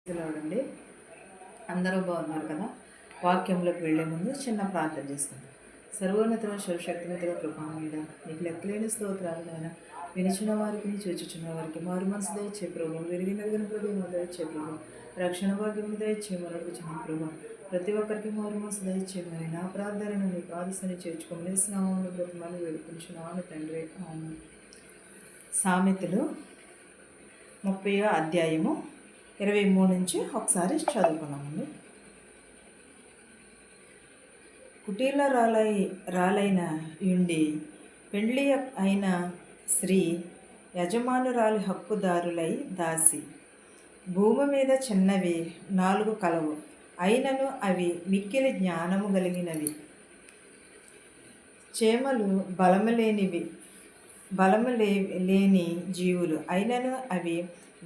చూడండి, అందరూ బాగున్నారు కదా. వాక్యంలోకి వెళ్లే ముందు చిన్న ప్రార్థన చేసుకుందాం. సర్వోన్నతుల శివశక్తివంతుల కృపామీద నీకు లెక్కలేని స్తోత్రాలు నాయన. వినిచిన వారికి చూచుచున్న వారికి మారు మనసు దయచే ప్రభు, విరిగి నలిగిన హృదయం దయచే ప్రభు, రక్షణ భాగ్యం దయచే మరొకచిన ప్రభు, ప్రతి ఒక్కరికి మారు మనసు దయచేయమని నా ప్రార్థనను నీకు ఆదర్శని చేర్చుకోమని స్నామను బ్రతమని వేడుకుంటున్నాను తండ్రి. సామెతలు 30వ అధ్యాయము 23 నుంచి ఒకసారి చదువుకున్నామండి. కుటీల రాలైన యుండి పెండ్లి అయిన స్త్రీ యజమానురాలి హక్కుదారులై దాసి. భూమి మీద చిన్నవి 4 కలవు, అయినను అవి మిక్కిలి జ్ఞానము కలిగినవి. చేమలు బలము లేని జీవులు, అయినను అవి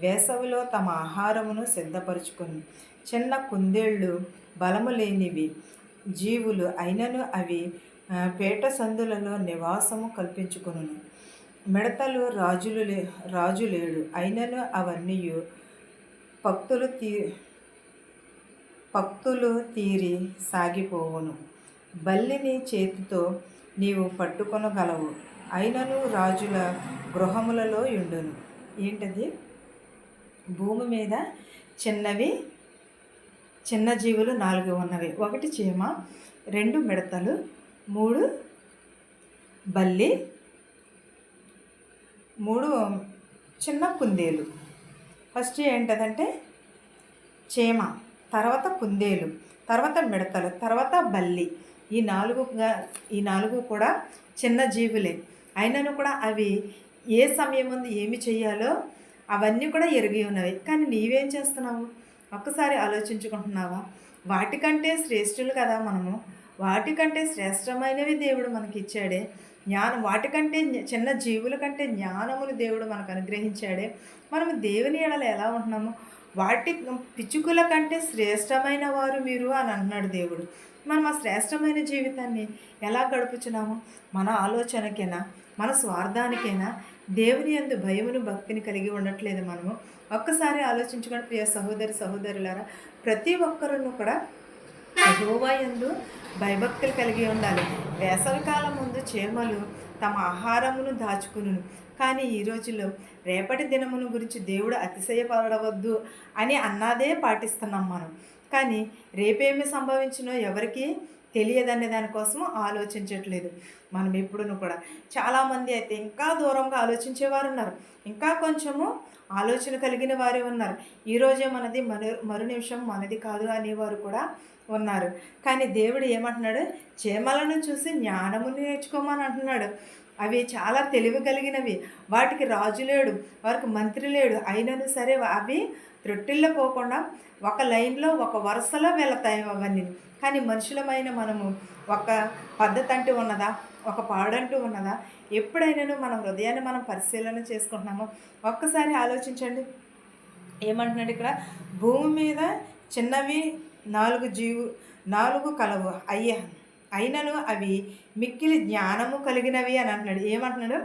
వేసవిలో తమ ఆహారమును సిద్ధపరుచుకొని. చిన్న కుందేళ్ళు బలము లేనివి జీవులు, అయినను అవి పేట సందులలో నివాసము కల్పించుకొనును. మిడతలు రాజు లేడు, అయినను అవన్నీ పక్తులు తీరి సాగిపోవును. బల్లిని చేతితో నీవు పట్టుకొనగలవు, అయినను రాజుల గృహములలో ఉండును. ఏంటది? భూమి మీద చిన్న జీవులు 4 ఉన్నవి. 1 చీమ, 2 మిడతలు, 3 బల్లి, 3 చిన్న కుందేలు. ఫస్ట్ ఏంటదంటే చీమ, తర్వాత కుందేలు, తర్వాత మిడతలు, తర్వాత బల్లి. ఈ 4 కూడా చిన్న జీవులే. అయినను కూడా అవి ఏ సమయం ముందు ఏమి చెయ్యాలో అవన్నీ కూడా ఎరిగి ఉన్నవి. కానీ నీవేం చేస్తున్నావు? ఒక్కసారి ఆలోచించుకుంటున్నావా? వాటికంటే శ్రేష్ఠులు కదా మనము. వాటికంటే శ్రేష్టమైనవి దేవుడు మనకి ఇచ్చాడే. వాటికంటే చిన్న జీవుల కంటే జ్ఞానములు దేవుడు మనకు అనుగ్రహించాడే. మనము దేవుని ఎడల ఎలా ఉంటున్నాము? పిచ్చుకుల కంటే శ్రేష్టమైన వారు మీరు అని అన్నాడు దేవుడు. మనం ఆ శ్రేష్టమైన జీవితాన్ని ఎలా గడుపుచున్నాము? మన ఆలోచనకైనా, మన స్వార్థానికైనా దేవుని యందు భయమును భక్తిని కలిగి ఉండట్లేదు మనము. ఒక్కసారి ఆలోచించుకొని ప్రియ సహోదరులారా, ప్రతి ఒక్కరూ కూడా యెహోవా యందు భయభక్తులు కలిగి ఉండాలి. వేసవికాలం ముందు చేమలు తమ ఆహారమును దాచుకును, కానీ ఈ రోజుల్లో రేపటి దినమును గురించి దేవుడు అతిశయపడవద్దు అని అన్నదే పాటిస్తున్నాం మనం. కానీ రేపేమి సంభవించినో ఎవరికి తెలియదనే దానికోసం ఆలోచించట్లేదు మనం ఎప్పుడును కూడా. చాలామంది అయితే ఇంకా దూరంగా ఆలోచించేవారు ఉన్నారు, ఇంకా కొంచెము ఆలోచన కలిగిన వారే ఉన్నారు. ఈరోజే మనది మరు నిమిషం మనది కాదు అనేవారు కూడా ఉన్నారు. కానీ దేవుడు ఏమంటున్నాడు? చేమలను చూసి జ్ఞానమును నేర్చుకోమని అంటున్నాడు. అవి చాలా తెలివి కలిగినవి, వాటికి రాజు లేడు, వారికి మంత్రి లేడు, అయినను సరే అవి త్రొట్టిల్లో పోకుండా ఒక లైన్లో ఒక వరుసలో వెళతాయి అవన్నీ. కానీ మనుషులమైన మనము ఒక పద్ధతి అంటూ ఉన్నదా? ఒక పాడంటూ ఉన్నదా? ఎప్పుడైనాను మన హృదయాన్ని మనం పరిశీలన చేసుకుంటున్నామో ఒక్కసారి ఆలోచించండి. ఏమంటున్నాడు ఇక్కడ? భూమి మీద చిన్నవి 4 కలవు, అయినను అవి మిక్కిలి జ్ఞానము కలిగినవి అని అంటున్నాడు. ఏమంటున్నాడు?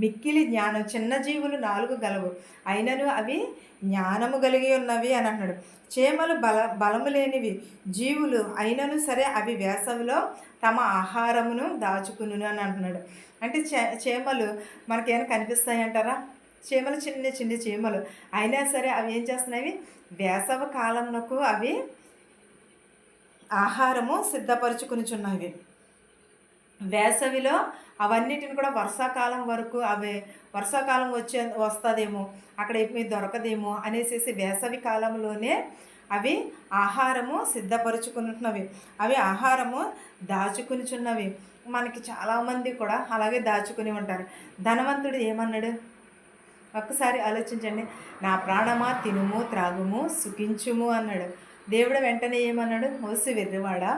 మిక్కిలి జ్ఞానం. చిన్న జీవులు 4 గలవు, అయినను అవి జ్ఞానము కలిగి ఉన్నవి అని అంటున్నాడు. చేమలు బలము లేనివి జీవులు, అయినను సరే అవి వేసవిలో తమ ఆహారమును దాచుకును అని అంటున్నాడు. అంటే చేమలు మనకేమైనా కనిపిస్తాయి అంటారా? చీమలు చిన్న చీమలు, అయినా సరే అవి ఏం చేస్తున్నాయి? వేసవి కాలంలో అవి ఆహారము సిద్ధపరచుకునిచున్నవి. వేసవిలో అవన్నిటిని కూడా వర్షాకాలం వరకు వర్షాకాలం వస్తుందేమో, అక్కడ ఏమీ దొరకదేమో అనేసి వేసవి కాలంలోనే అవి ఆహారము సిద్ధపరచుకుంటున్నవి, అవి ఆహారము దాచుకునిచున్నవి. మనకి చాలామంది కూడా అలాగే దాచుకుని ఉంటారు. ధనవంతుడు ఏమన్నాడు? ఒక్కసారి ఆలోచించండి. నా ప్రాణమా తినుము త్రాగుము సుఖించుము అన్నాడు. దేవుడు వెంటనే ఏమన్నాడు? మోసి వెర్రివాడా,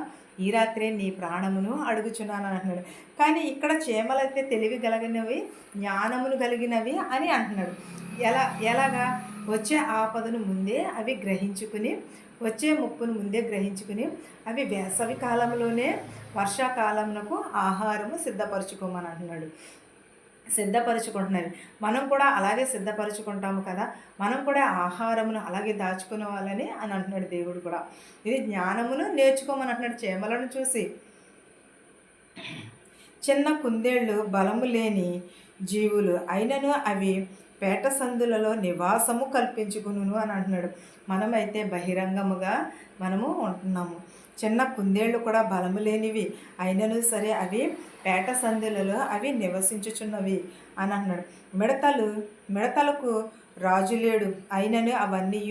ఈ రాత్రే నీ ప్రాణమును అడుగుచున్నాను అంటున్నాడు. కానీ ఇక్కడ చేమలైతే తెలివి కలిగినవి, జ్ఞానమును కలిగినవి అని అంటున్నాడు. ఎలాగా? వచ్చే ఆపదను ముందే అవి గ్రహించుకుని, వచ్చే ముప్పును ముందే గ్రహించుకుని అవి వేసవి కాలంలోనే వర్షాకాలంలో ఆహారము సిద్ధపరచుకోమని అంటున్నాడు. సిద్ధపరచుకుంటున్నవి. మనం కూడా అలాగే సిద్ధపరచుకుంటాము కదా! మనం కూడా ఆహారమును అలాగే దాచుకునేవాళ్ళని అని అంటున్నాడు దేవుడు కూడా. ఇది జ్ఞానమును నేర్చుకోమని అంటున్నాడు చీమలను చూసి. చిన్న కుందేళ్ళు బలము లేని జీవులు అయినను అవి పేట సందులలో నివాసము కల్పించుకును అని అంటున్నాడు. మనమైతే బహిరంగముగా మనము ఉంటున్నాము. చిన్న కుందేళ్ళు కూడా బలము లేనివి అయినను సరే అవి పేట సందులలో అవి నివసించుచున్నవి అని అంటున్నాడు. మిడతలకు రాజు లేడు అయినను అవన్నీ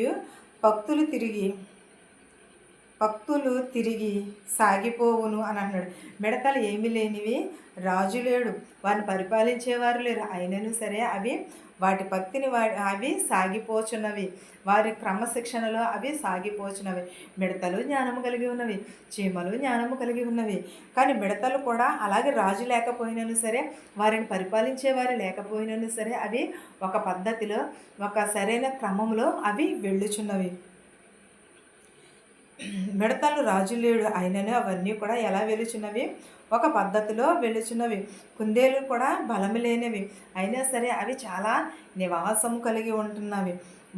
భక్తులు తిరిగి సాగిపోవును అని అన్నాడు. మిడతలు ఏమీ లేనివి, రాజు లేడు, వారిని పరిపాలించేవారు లేరు, అయినను సరే అవి వాటి భక్తిని అవి సాగిపోచున్నవి, వారి క్రమశిక్షణలో అవి సాగిపోచున్నవి. మిడతలు జ్ఞానము కలిగి ఉన్నవి, చీమలు జ్ఞానము కలిగి ఉన్నవి. కానీ మిడతలు కూడా అలాగే రాజు లేకపోయినను సరే, వారిని పరిపాలించేవారు లేకపోయినను సరే అవి ఒక పద్ధతిలో ఒక సరైన క్రమంలో అవి వెళ్ళుచున్నవి. మిడతలు రాజులేడు అయినను అవన్నీ కూడా ఎలా వెలుచున్నవి, ఒక పద్ధతిలో వెలుచున్నవి. కుందేలు కూడా బలము లేనివి అయినా సరే అవి చాలా నివాసము కలిగి ఉంటున్నవి.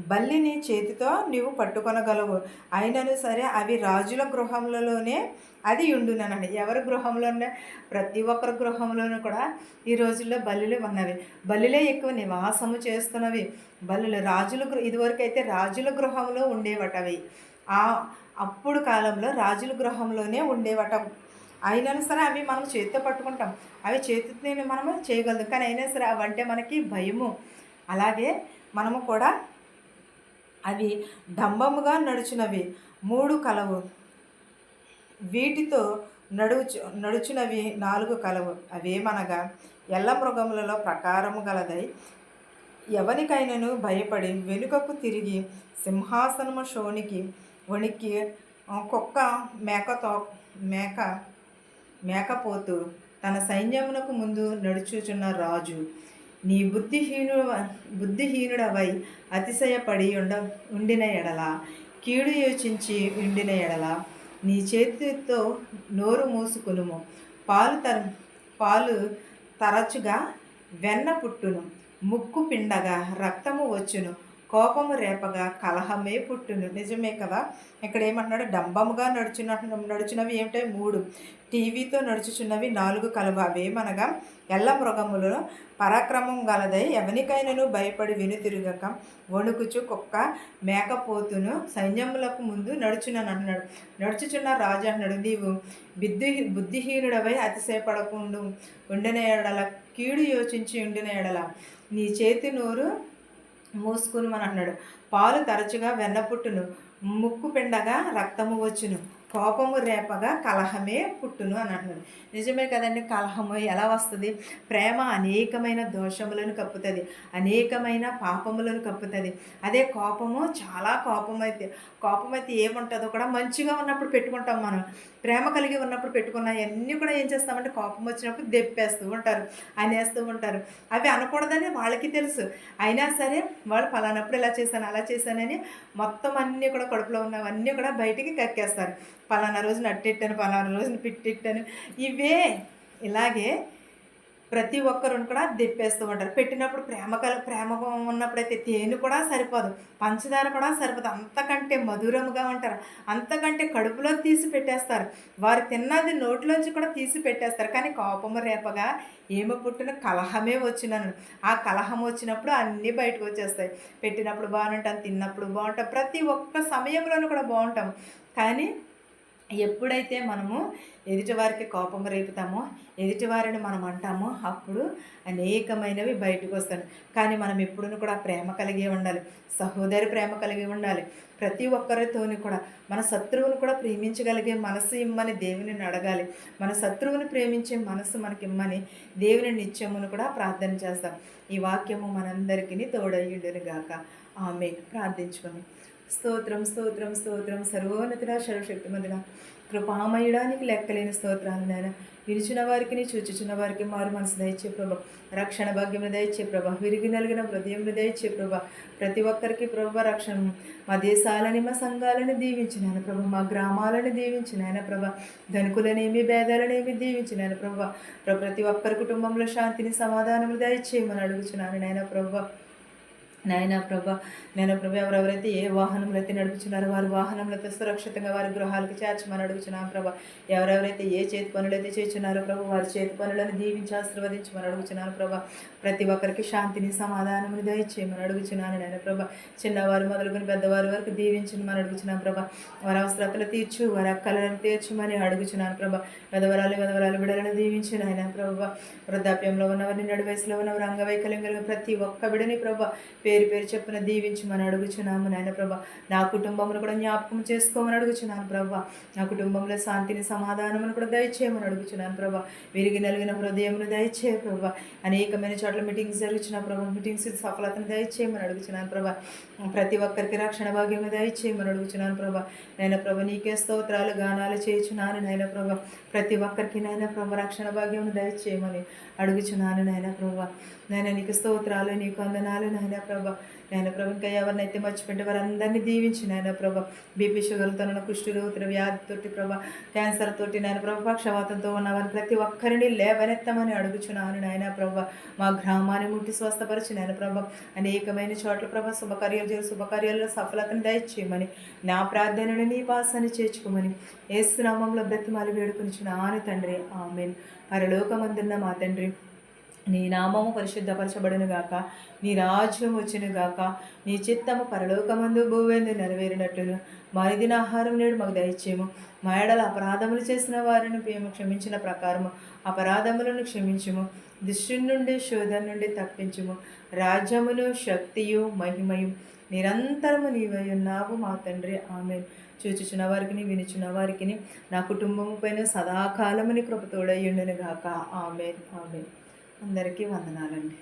బల్లిని చేతితో నీవు పట్టుకొనగలవు అయినను సరే అవి రాజుల గృహంలోనే అది ఉండుననండి. ఎవరి గృహంలోనే? ప్రతి ఒక్కరి గృహంలోనూ కూడా ఈ రోజుల్లో బల్లులు ఉన్నవి. బల్లులే ఎక్కువ నివాసము చేస్తున్నవి. బల్లులు ఇదివరకైతే రాజుల గృహంలో ఉండేవటవి. అప్పుడు కాలంలో రాజుల గృహంలోనే ఉండేవట. అయినా సరే అవి మనం చేతితో పట్టుకుంటాం, అవి చేతితో మనము చేయగలదు. కానీ అయినా సరే అవంటే మనకి భయము. అలాగే మనము కూడా అవి డంబముగా నడుచునవి, 3 కలవు, వీటితో నడుచునవి 4 కలవు. అవేమనగా ఎల్ల మృగములలో ప్రకారము గలదై ఎవరికైనాను భయపడి వెనుకకు తిరిగి సింహాసనము శోనికి వణికి కుక్క మేకపోతూ తన సైన్యమునకు ముందు నడుచుచున్న రాజు, నీ బుద్ధిహీనుడవై అతిశయపడి ఉండిన ఎడల, కీడు యోచించి ఉండిన ఎడల నీ చేతితో నోరు మూసుకునుము. పాలు తరచుగా వెన్న పుట్టును, ముక్కు పిండగా రక్తము వచ్చును, కోపము రేపగా కలహమే పుట్టును. నిజమే కదా! ఇక్కడ ఏమంటున్నాడు? డంబముగా నడుచున్నవి ఏమిటో 3, టీవీతో నడుచుచున్నవి 4 కలవు. అవేమనగా ఎల్ల మృగములను పరాక్రమం గలదై ఎవనికైనాను భయపడి వెనుతిరుగక వణుకుచు కుక్క మేకపోతును సైన్యములకు ముందు నడుచున్నాడు. నడుచుచున్న రాజు అన్నాడు, నీవు బుద్ధిహీనుడవై అతిశయపడకుండా ఉండిన ఎడల, కీడు యోచించి ఉండిన ఎడల నీ చేతి నోరు మూసుకుని అని అన్నాడు. పాలు తరచుగా వెన్న పుట్టును, ముక్కు పిండగా రక్తము వచ్చును, కోపము రేపగా కలహమే పుట్టును అని అంటున్నాడు. నిజమే కదండి. కలహము ఎలా వస్తుంది? ప్రేమ అనేకమైన దోషములను కప్పుతుంది, అనేకమైన పాపములను కప్పుతుంది. అదే కోపము చాలా కోపమైతే ఏముంటుందో కూడా మంచిగా ఉన్నప్పుడు పెట్టుకుంటాం మనం. ప్రేమ కలిగి ఉన్నప్పుడు పెట్టుకున్న అన్నీ కూడా ఏం చేస్తామంటే కోపం వచ్చినప్పుడు దెప్పేస్తూ ఉంటారు, అనేస్తూ ఉంటారు. అవి అనకూడదని వాళ్ళకి తెలుసు, అయినా సరే వాళ్ళు పలానప్పుడు ఇలా చేశాను అలా చేశానని మొత్తం అన్నీ కూడా కడుపులో ఉన్నవన్నీ కూడా బయటికి కక్కేస్తారు. పలానా రోజున అట్టెట్టాను, పలానా రోజున పిట్టెట్టాను, ఇవే ఇలాగే ప్రతి ఒక్కరుని కూడా దెప్పేస్తూ ఉంటారు. పెట్టినప్పుడు ప్రేమ ఉన్నప్పుడైతే తేనె కూడా సరిపోదు, పంచదార కూడా సరిపోదు, అంతకంటే మధురముగా ఉంటారు, అంతకంటే కడుపులో తీసి పెట్టేస్తారు, వారు తిన్నది నోట్లోంచి కూడా తీసి పెట్టేస్తారు. కానీ కోపము రేపగా ఏమో పుట్టిన కలహమే వచ్చినాను. ఆ కలహం వచ్చినప్పుడు అన్నీ బయటకు వచ్చేస్తాయి. పెట్టినప్పుడు బాగుంటాం, తిన్నప్పుడు బాగుంటాం, ప్రతి ఒక్క సమయంలోనూ కూడా బాగుంటాం. కానీ ఎప్పుడైతే మనము ఎదుటివారికి కోపం రేపుతామో, ఎదుటివారిని మనం అంటామో అప్పుడు అనేకమైనవి బయటకు వస్తాయి. కానీ మనం ఎప్పుడూ కూడా ప్రేమ కలిగి ఉండాలి, సహోదరి ప్రేమ కలిగి ఉండాలి. ప్రతి ఒక్కరితోని కూడా మన శత్రువుని కూడా ప్రేమించగలిగే మనసు ఇమ్మని దేవుని అడగాలి. మన శత్రువుని ప్రేమించే మనసు మనకి ఇమ్మని దేవుని నిత్యమును కూడా ప్రార్థన చేస్తాం. ఈ వాక్యము మనందరికీ తోడయ్యుండును గాక. ఆమేన్. ప్రార్థించుకొని స్తోత్రం స్తోత్రం స్తోత్రం సర్వోన్నతుడ సర్వశక్తిమంతుడ కృపామయుడానికి లెక్కలేని స్తోత్రాలు నాయన. విరిచిన వారికి చూచుచున్న వారికి మారు మనసు దయచే ప్రభా, రక్షణ భాగ్యము దయచే ప్రభా, విరిగి నలిగిన హృదయములు దయచే ప్రభా, ప్రతి ఒక్కరికి ప్రభా రక్షణ. మా దేశాలని మా సంఘాలను దీవించినాయన ప్రభా, మా గ్రామాలను దీవించినాయన ప్రభా, ధనికులనేమి భేదాలనేమి దీవించినాయన ప్రభా, ప్రతి ఒక్కరి కుటుంబంలో శాంతిని సమాధానము దయచేయమని అడుగుచున్నాను నాయన ప్రభా. నాయన ప్రభా, ఎవరెవరైతే ఏ వాహనంలో అయితే నడుపుచున్నారో వారి వాహనంలతో సురక్షితంగా వారి గృహాలకు చేర్చమని అడుగుచున్నాను ప్రభా. ఎవరెవరైతే ఏ చేతి పనులు అయితే చేస్తున్నారో ప్రభా, వారి చేతి పనులను దీవించి ఆశీర్వదించమని అడుగుచున్నాను ప్రభా. ప్రతి ఒక్కరికి శాంతిని సమాధానముని దయచేయమని అడుగుచున్నాను నాయన ప్రభా. చిన్నవారు మొదలుకొని పెద్దవారి వరకు దీవించమని అడుగుచున్నాను ప్రభా. వారి అవసరతలు తీర్చు, వారి అక్కలను తీర్చమని అడుగుచున్నాను ప్రభా. వెదవరాలు బిడలను దీవించు నాయన ప్రభా. వృద్ధాప్యంలో ఉన్నవారిని, నడు వయసులో ఉన్నవారు, అంగవైకల్యం కలిగిన ప్రతి ఒక్క బిడని ప్రభా పేరు పేరు చెప్పున దీవించమని అడుగుచున్నాము నాయన ప్రభా. నా కుటుంబంలో కూడా జ్ఞాపకం చేసుకోమని అడుగుచున్నాను ప్రభా. నా కుటుంబంలో శాంతిని సమాధానమును కూడా దయచేయమని అడుగుచున్నాను ప్రభా. విరిగి నలిగిన హృదయమును దయచేయ ప్రభా. అనేకమైన చోట్ల మీటింగ్స్ జరుగుతున్న ప్రభా, మీటింగ్స్ సఫలతను దయచేయమని అడుగుచున్నాను ప్రభా. ప్రతి ఒక్కరికి రక్షణ భాగ్యము దయచేయమని అడుగుచున్నాను ప్రభా. నాయన ప్రభా, నీకే స్తోత్రాలు గానాలు చేయుచున్నాను నాయన ప్రభా. ప్రతి ఒక్కరికి నాయన ప్రభా రక్షణ భాగ్యమును దయచేయమని అడుగుచున్నాను నాయన ప్రభా. నాయన నీకు స్తోత్రాలు, నీకు వందనాలు నాయన ప్రభా. నాయన ప్రభా, ఇంకా ఎవరినైతే మర్చిపెట్టే వారందరినీ దీవించి నాయన ప్రభా. బీపీ షుగర్తో, కుష్ఠరోగ వ్యాధితోటి ప్రభా, క్యాన్సర్ తోటి నాయన ప్రభా, పక్షవాతంతో ఉన్నవారిని ప్రతి ఒక్కరిని లేవనెత్తమని అడుగుచున్నాను నాయన ప్రభా. మా గ్రామాన్ని ముట్టి స్వస్థపరిచి నాయన ప్రభా, అనేకమైన చోట్ల ప్రభా శుభకార్యాల్లో సఫలతను దయచేయమని, నా ప్రార్థనని నీ పాసాన్ని చేర్చుకోమని యేసు నామములో బ్రతిమాలి వేడుకొనిచున్నాను తండ్రి. ఆమేన్. పరలోకమందున్న మా తండ్రి, నీ నామము పరిశుద్ధపరచబడును గాక, నీ రాజ్యం వచ్చును గాక, నీ చిత్తము పరలోకమందు భూవేందు నెరవేరినట్లును మరిదిన ఆహారం నేడు మాకు దయచేయము. మా ఎడల అపరాధములు చేసిన వారిని మేము క్షమించిన ప్రకారము అపరాధములను క్షమించుము. దుష్టు నుండి శోధన నుండి తప్పించుము. రాజ్యమును శక్తియు మహిమయు నిరంతరము నీవై ఉన్నావు మా తండ్రి. ఆమేన్. చూచుచున్న వారికి, వినుచున్న వారికి, నా కుటుంబము పైన సదాకాలముని కృప తోడయ్యుండును గాక. ఆమేన్. ఆమేన్. అందరికీ వందనాలండి.